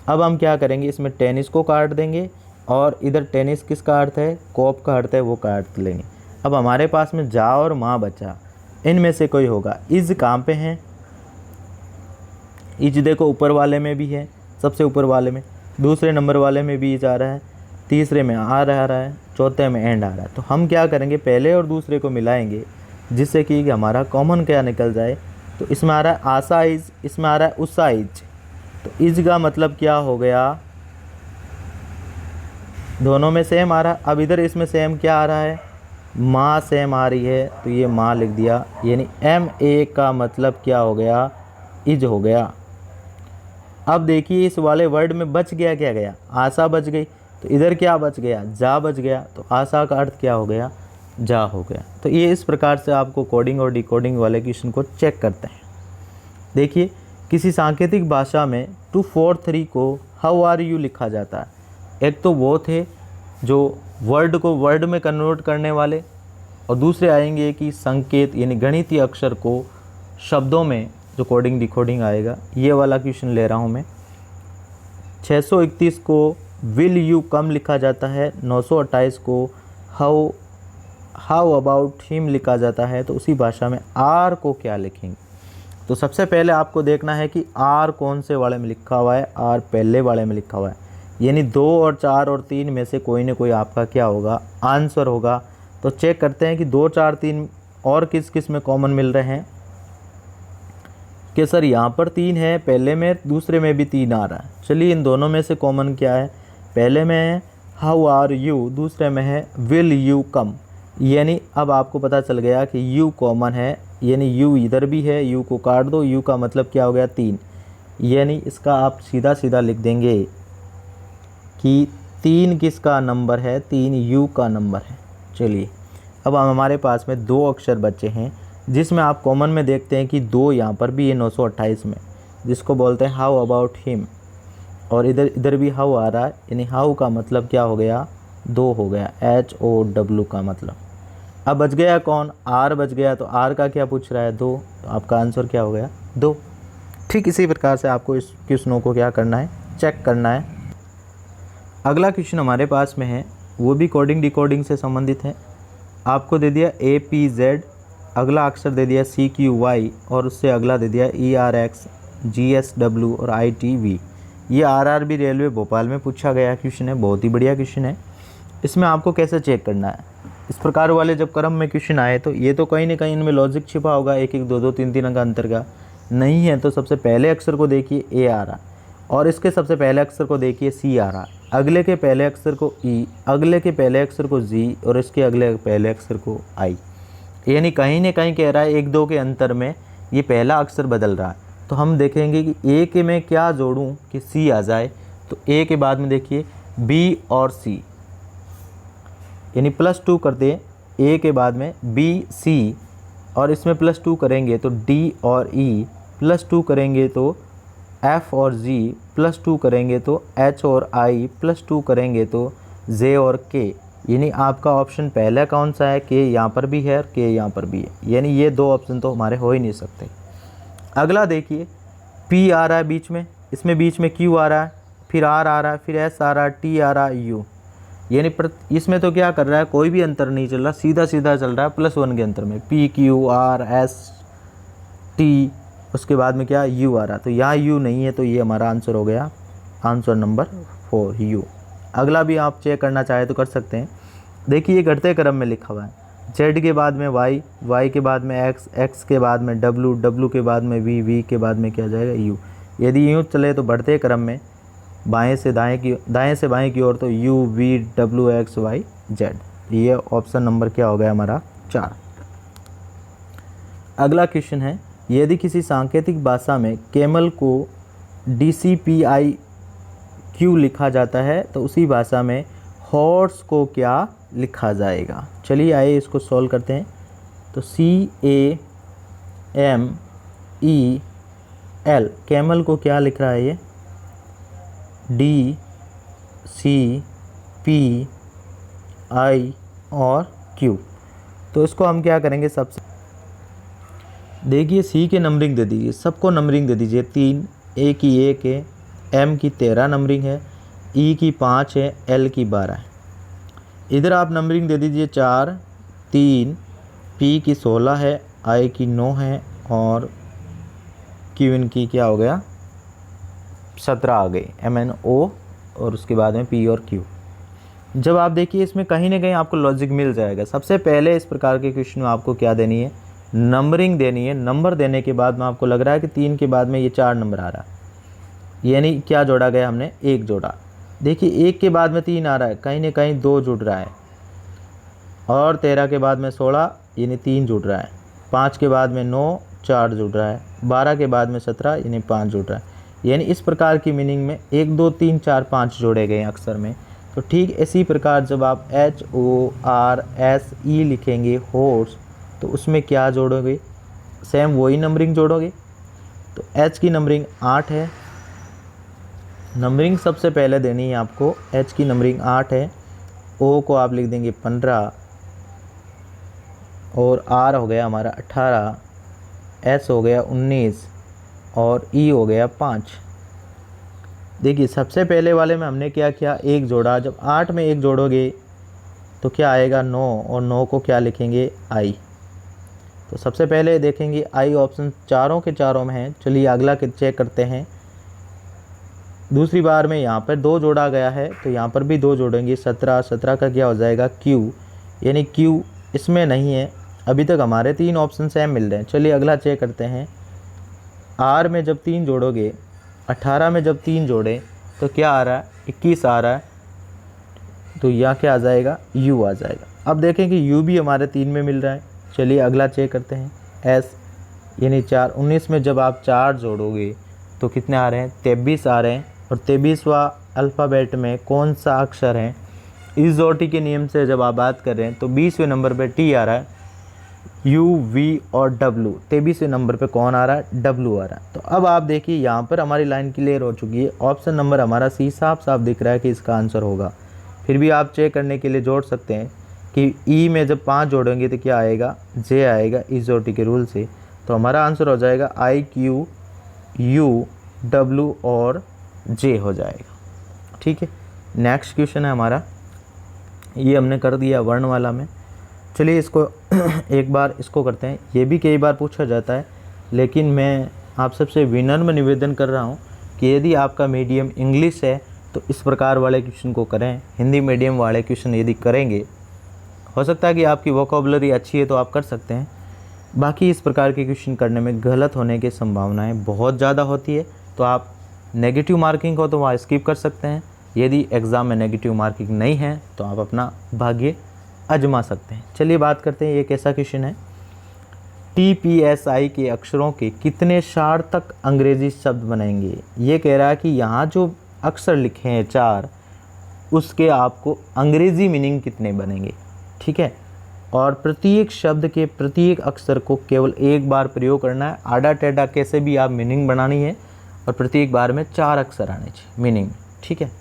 अब हम क्या करेंगे, इसमें टेनिस को काट देंगे और इधर टेनिस किसका अर्थ है, कॉप का अर्थ है, वो काट लेंगे। अब हमारे पास में जा और माँ बचा, इनमें से कोई होगा। इज कहाँ पे है, इज देखो ऊपर वाले में भी है, सबसे ऊपर वाले में, दूसरे नंबर वाले में भी इज आ रहा है, तीसरे में आ रहा है, चौथे में एंड आ रहा है। तो हम क्या करेंगे, पहले और दूसरे को मिलाएंगे जिससे कि हमारा कॉमन क्या निकल जाए। तो इसमें आ रहा है आशा इज, इसमें आ रहा है उषा इज। तो इज का मतलब क्या हो गया, दोनों में सेम आ रहा है। अब इधर इसमें सेम क्या आ रहा है, माँ सेम आ रही है, तो ये माँ लिख दिया, यानी एम ए का मतलब क्या हो गया, इज हो गया। अब देखिए इस वाले वर्ड में बच गया, क्या गया, आशा बच गई, तो इधर क्या बच गया, जा बच गया, तो आशा का अर्थ क्या हो गया, जा हो गया। तो ये इस प्रकार से आपको कोडिंग और डिकोडिंग वाले क्वेश्चन को चेक करते हैं। देखिए किसी सांकेतिक भाषा में 243 को हाउ आर यू लिखा जाता है। एक तो वो थे जो वर्ड को वर्ड में कन्वर्ट करने वाले, और दूसरे आएंगे कि संकेत यानी गणितीय अक्षर को शब्दों में जो कोडिंग डिकोडिंग आएगा। ये वाला क्वेश्चन ले रहा हूँ मैं। 631 को विल यू कम लिखा जाता है, 928 को हाउ अबाउट हिम लिखा जाता है। तो उसी भाषा में आर को क्या लिखेंगे, तो सबसे पहले आपको देखना है कि आर कौन से वाले में लिखा हुआ है, आर पहले वाले में लिखा हुआ है, यानी 2 और 4 और 3 में से कोई ना कोई आपका क्या होगा, आंसर होगा। तो चेक करते हैं कि 2, 4, 3 और किस किस में कॉमन मिल रहे हैं। कि सर यहाँ पर 3 है पहले में, दूसरे में भी 3 आ रहा है। चलिए इन दोनों में से कॉमन क्या है, पहले में है हाउ आर यू, दूसरे में है विल यू कम। यानी अब आपको पता चल गया कि यू कॉमन है, यानी यू इधर भी है, यू को काट दो, यू का मतलब क्या हो गया 3। यानी इसका आप सीधा सीधा लिख देंगे कि 3 किसका नंबर है, 3 यू का नंबर है। चलिए अब हमारे पास में 2 अक्षर बचे हैं, जिसमें आप कॉमन में देखते हैं कि 2 यहाँ पर भी है 928 में, जिसको बोलते हैं हाउ अबाउट हिम, और इधर भी हाउ आ रहा है, यानी हाउ का मतलब क्या हो गया, 2 हो गया, HOW का मतलब। अब बच गया कौन, आर बच गया। तो आर का क्या पूछ रहा है, 2, तो आपका आंसर क्या हो गया, 2। ठीक इसी प्रकार से आपको इस क्वेश्चनों को क्या करना है, चेक करना है। अगला क्वेश्चन हमारे पास में है, वो भी कोडिंग डिकोडिंग से संबंधित है। आपको दे दिया APZ, अगला अक्षर दे दिया CQY, और उससे अगला दे दिया ERX, GSW और ITV। ये RRB रेलवे भोपाल में पूछा गया क्वेश्चन है, बहुत ही बढ़िया क्वेश्चन है। इसमें आपको कैसे चेक करना है, इस प्रकार वाले जब क्रम में क्वेश्चन आए तो ये तो कहीं ना कहीं इनमें लॉजिक छिपा होगा, 1 1 2 2 3 3 अंक अंतर का नहीं है। तो सबसे पहले अक्षर को देखिए A आ रहा, और इसके सबसे पहले अक्षर को देखिए C आ रहा, अगले के पहले अक्षर को E, अगले के पहले अक्षर को G, और इसके अगले पहले अक्षर को I। यानी कहीं ना कहीं कह रहा है 1 2 के अंतर में ये पहला अक्षर बदल रहा है। तो हम देखेंगे कि A के में क्या जोड़ूं कि C आ जाए। तो A के बाद में देखिए B और C, यानी +2 कर दे, A के बाद में B C, और इसमें +2 करेंगे तो D और E, +2 करेंगे तो F और G, +2 करेंगे तो H और I, +2 करेंगे तो J और K। यानी आपका ऑप्शन पहला कौन सा है, K यहाँ पर भी है और K यहाँ पर भी है, यानी ये 2 ऑप्शन तो हमारे हो ही नहीं सकते। अगला देखिए P आ रहा है बीच में, इसमें बीच में Q आ रहा है, फिर R आ रहा है, फिर S आ रहा है, T आ रहा है, U। यानी इसमें तो क्या कर रहा है, कोई भी अंतर नहीं चल रहा, सीधा सीधा चल रहा है +1 के अंतर में, P Q R S T, उसके बाद में क्या U आ रहा है। तो यहाँ U नहीं है, तो ये हमारा आंसर हो गया, आंसर नंबर 4 U। अगला भी आप चेक करना चाहे तो कर सकते हैं। देखिए ये घटते क्रम में लिखा हुआ है, Z के बाद में Y, Y के बाद में X, X के बाद में W, W के बाद में V, V के बाद में क्या जाएगा U। यदि यूँ चले तो बढ़ते क्रम में दाएं से बाएं की ओर, तो U V W X Y Z। ये ऑप्शन नंबर क्या हो गया हमारा 4। अगला क्वेश्चन है, यदि किसी सांकेतिक भाषा में कैमल को DCPIQ लिखा जाता है तो उसी भाषा में हॉर्स को क्या लिखा जाएगा। चलिए आइए इसको सॉल्व करते हैं। तो CAMEL, कैमल को क्या लिख रहा है ये, DCPI और Q। तो इसको हम क्या करेंगे, सबसे देखिए C के नंबरिंग दे दीजिए, सबको नंबरिंग दे दीजिए 3 ए की 1 है, एम की 13 नंबरिंग है, ई की 5 है, एल की 12 है। इधर आप नंबरिंग दे दीजिए 4, 3, पी की 16 है, आई की 9 है और क्यू इन की क्या हो गया 17 आ गई, एम एन ओ और उसके बाद में पी और क्यू। जब आप देखिए इसमें कहीं ना कहीं आपको लॉजिक मिल जाएगा। सबसे पहले इस प्रकार के क्वेश्चन में आपको क्या देनी है, नंबरिंग देनी है। नंबर देने के बाद में आपको लग रहा है कि 3 के बाद में ये 4 नंबर आ रहा है, यानी क्या जोड़ा गया, हमने 1 जोड़ा। देखिए 1 के बाद में 3 आ रहा है, कहीं ना कहीं 2 जुड़ रहा है, और 13 के बाद में 16 यानी 3 जुड़ रहा है, 5 के बाद में 9 4 जुड़ रहा है, 12 के बाद में 17 यानी 5 जुड़ रहा है। यानी इस प्रकार की मीनिंग में 1 2 3 4 5 जोड़े गए अक्सर में। तो ठीक इसी प्रकार जब आप HORSE लिखेंगे हॉर्स, तो उसमें क्या जोड़ोगे, सेम वही नंबरिंग जोड़ोगे। तो H की नंबरिंग 8 है, नंबरिंग सबसे पहले देनी है आपको, H की नंबरिंग 8 है, O को आप लिख देंगे 15 और R हो गया हमारा 18, S हो गया 19 और E हो गया 5। देखिए सबसे पहले वाले में हमने क्या किया, 1 जोड़ा। जब 8 में 1 जोड़ोगे तो क्या आएगा 9, और 9 को क्या लिखेंगे I। तो सबसे पहले देखेंगे I ऑप्शन चारों के चारों में है। चलिए अगला चेक करते हैं। दूसरी बार में यहाँ पर 2 जोड़ा गया है, तो यहाँ पर भी 2 जोड़ेंगे, 17 17 का क्या हो जाएगा Q, यानी Q इसमें नहीं है। अभी तक हमारे 3 ऑप्शन सेम मिल रहे हैं। चलिए अगला चेक करते हैं। R में जब 3 जोड़ोगे, 18 में जब 3 जोड़े तो क्या आ रहा है 21 आ रहा है, तो यहाँ क्या आ जाएगा U आ जाएगा। अब देखें कि U भी हमारे 3 में मिल रहा है। चलिए अगला चेक करते हैं। S यानी 4, 19 में जब आप 4 जोड़ोगे तो कितने आ रहे हैं 23 आ रहे हैं, और 23वां अल्फ़ाबेट में कौन सा अक्षर है, इस जोटी के नियम से जब आप बात कर रहे हैं तो 20वें नंबर पे T आ रहा है, U V और W। 23वें नंबर पे कौन आ रहा है W आ रहा है। तो अब आप देखिए यहाँ पर हमारी लाइन क्लियर हो चुकी है। ऑप्शन नंबर हमारा C साफ साफ दिख रहा है कि इसका आंसर होगा। फिर भी आप चेक करने के लिए जोड़ सकते हैं कि E में जब 5 जोड़ेंगे तो क्या आएगा J आएगा, इस जोटी के रूल से। तो हमारा आंसर हो जाएगा I Q U W और J हो जाएगा। ठीक है, नेक्स्ट क्वेश्चन है हमारा, ये हमने कर दिया वर्ण वाला में। चलिए इसको एक बार इसको करते हैं। ये भी कई बार पूछा जाता है, लेकिन मैं आप सबसे विनम्र निवेदन कर रहा हूँ कि यदि आपका मीडियम इंग्लिश है तो इस प्रकार वाले क्वेश्चन को करें। हिंदी मीडियम वाले क्वेश्चन यदि करेंगे, हो सकता है कि आपकी वोकैबुलरी अच्छी है तो आप कर सकते हैं। बाकी इस प्रकार के क्वेश्चन करने में गलत होने की संभावनाएं बहुत ज़्यादा होती है। तो आप नेगेटिव मार्किंग हो तो वहाँ स्किप कर सकते हैं। यदि एग्ज़ाम में नेगेटिव मार्किंग नहीं है तो आप अपना भाग्य आजमा सकते हैं। चलिए बात करते हैं, ये कैसा क्वेश्चन है। TPSI के अक्षरों के कितने सार्थक अंग्रेजी शब्द बनेंगे। ये कह रहा है कि यहाँ जो अक्षर लिखे हैं 4, उसके आपको अंग्रेज़ी मीनिंग कितने बनेंगे। ठीक है, और प्रत्येक शब्द के प्रत्येक अक्षर को केवल एक बार प्रयोग करना है। आड़ा टेढ़ा कैसे भी आप मीनिंग बनानी है, और प्रत्येक बार में 4 अक्षर आने चाहिए मीनिंग। ठीक है,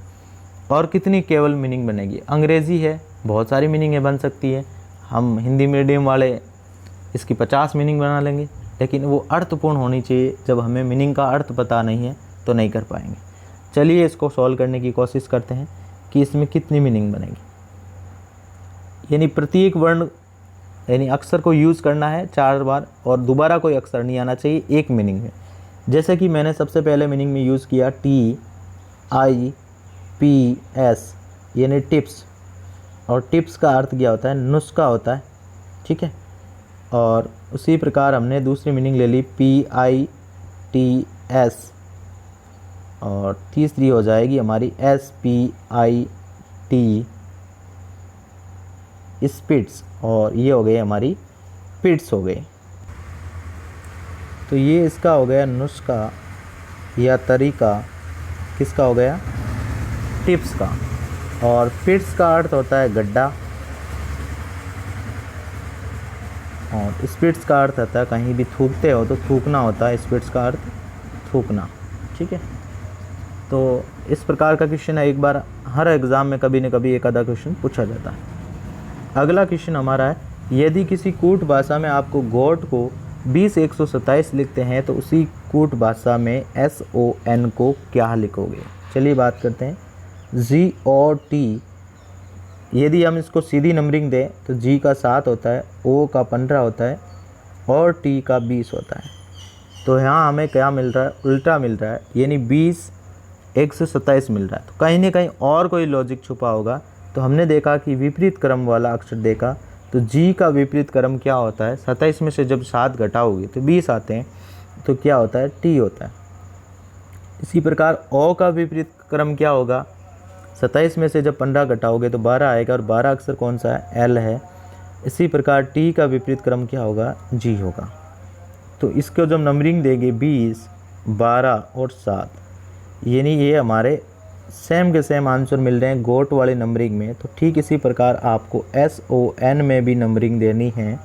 और कितनी केवल मीनिंग बनेगी। अंग्रेज़ी है, बहुत सारी मीनिंगें बन सकती है। हम हिंदी मीडियम वाले इसकी 50 मीनिंग बना लेंगे, लेकिन वो अर्थपूर्ण होनी चाहिए। जब हमें मीनिंग का अर्थ पता नहीं है तो नहीं कर पाएंगे। चलिए इसको सॉल्व करने की कोशिश करते हैं कि इसमें कितनी मीनिंग बनेगी। यानी प्रत्येक वर्ण यानी अक्षर को यूज़ करना है 4 बार, और दोबारा कोई अक्षर नहीं आना चाहिए एक मीनिंग में। जैसे कि मैंने सबसे पहले मीनिंग में यूज़ किया TIPS यानी टिप्स, और टिप्स का अर्थ क्या होता है, नुस्खा होता है। ठीक है, और उसी प्रकार हमने दूसरी मीनिंग ले ली PITS, और तीसरी हो जाएगी हमारी SPIT स्पिट्स, और ये हो गए हमारी पिट्स हो गए। तो ये इसका हो गया नुस्खा या तरीका, किसका हो गया टिप्स का। और पिट्स का अर्थ होता है गड्ढा, और स्पिट्स का अर्थ होता है कहीं भी थूकते हो तो थूकना होता है, स्पिट्स का अर्थ थूकना। ठीक है, तो इस प्रकार का क्वेश्चन है। एक बार हर एग्ज़ाम में कभी न कभी एक आधा क्वेश्चन पूछा जाता है। अगला क्वेश्चन हमारा है, यदि किसी कूट भाषा में आपको गोट को 20 127 लिखते हैं तो उसी कूट भाषा में SON को क्या लिखोगे? चलिए बात करते हैं। GOT, यदि हम इसको सीधी नंबरिंग दें तो G का 7 होता है, O का 15 होता है और T का 20 होता है। तो यहाँ हमें क्या मिल रहा है? उल्टा मिल रहा है, यानी 20 127 मिल रहा है। तो कहीं ना कहीं और कोई लॉजिक छुपा होगा। तो हमने देखा कि विपरीत क्रम वाला अक्षर देखा, तो G का विपरीत क्रम क्या होता है? 27 में से जब 7 घटाओगे तो 20 आते हैं, तो क्या होता है? T होता है। इसी प्रकार O का विपरीत क्रम क्या होगा? 27 में से जब 15 घटाओगे तो 12 आएगा, और 12 अक्षर कौन सा है? L है। इसी प्रकार T का विपरीत क्रम क्या होगा? G होगा। तो इसको जब नंबरिंग देंगे 20 12 और 7, यानी ये हमारे सेम के सेम आंसर मिल रहे हैं गोट वाली नंबरिंग में। तो ठीक इसी प्रकार आपको SON में भी नंबरिंग देनी है।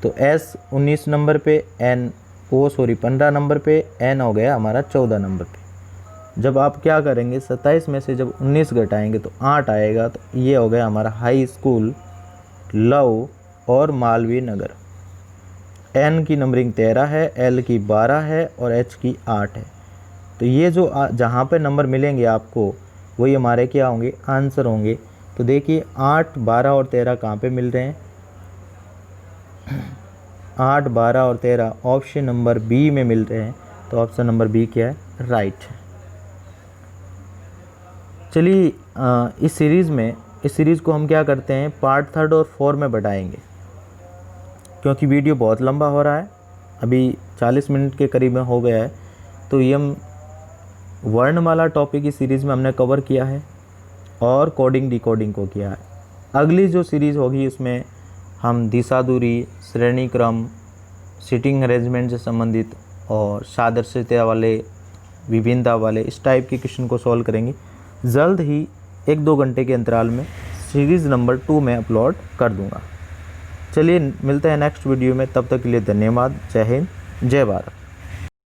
तो S 19 नंबर पे, 15 नंबर पे, N हो गया हमारा 14 नंबर पे। जब आप क्या करेंगे? 27 में से जब 19 घटाएंगे तो 8 आएगा। तो ये हो गया हमारा हाई स्कूल लव और मालवीय नगर। N की नंबरिंग 13 है, L की 12 है और H की 8 है। तो ये जो जहाँ पे नंबर मिलेंगे आपको वही हमारे क्या होंगे? आंसर होंगे। तो देखिए 8 12 और 13 कहाँ पे मिल रहे हैं? 8 12 और 13 ऑप्शन नंबर बी में मिल रहे हैं। तो ऑप्शन नंबर बी क्या है? राइट है। चलिए इस सीरीज़ को हम क्या करते हैं? पार्ट 3 और 4 में बढ़ाएंगे, क्योंकि वीडियो बहुत लंबा हो रहा है, अभी 40 मिनट के करीब में हो गया है। तो ये हम वर्णमाला टॉपिक की सीरीज़ में हमने कवर किया है और कोडिंग डिकोडिंग को किया है। अगली जो सीरीज़ होगी उसमें हम दिशा दूरी, श्रेणी क्रम, सीटिंग अरेंजमेंट से संबंधित और सादृश्यता वाले, विभिन्नता वाले इस टाइप के क्वेश्चन को सॉल्व करेंगे। जल्द ही 1-2 घंटे के अंतराल में सीरीज़ नंबर 2 में अपलोड कर दूंगा। चलिए मिलते हैं नेक्स्ट वीडियो में, तब तक के लिए धन्यवाद। जय हिंद, जय भारत।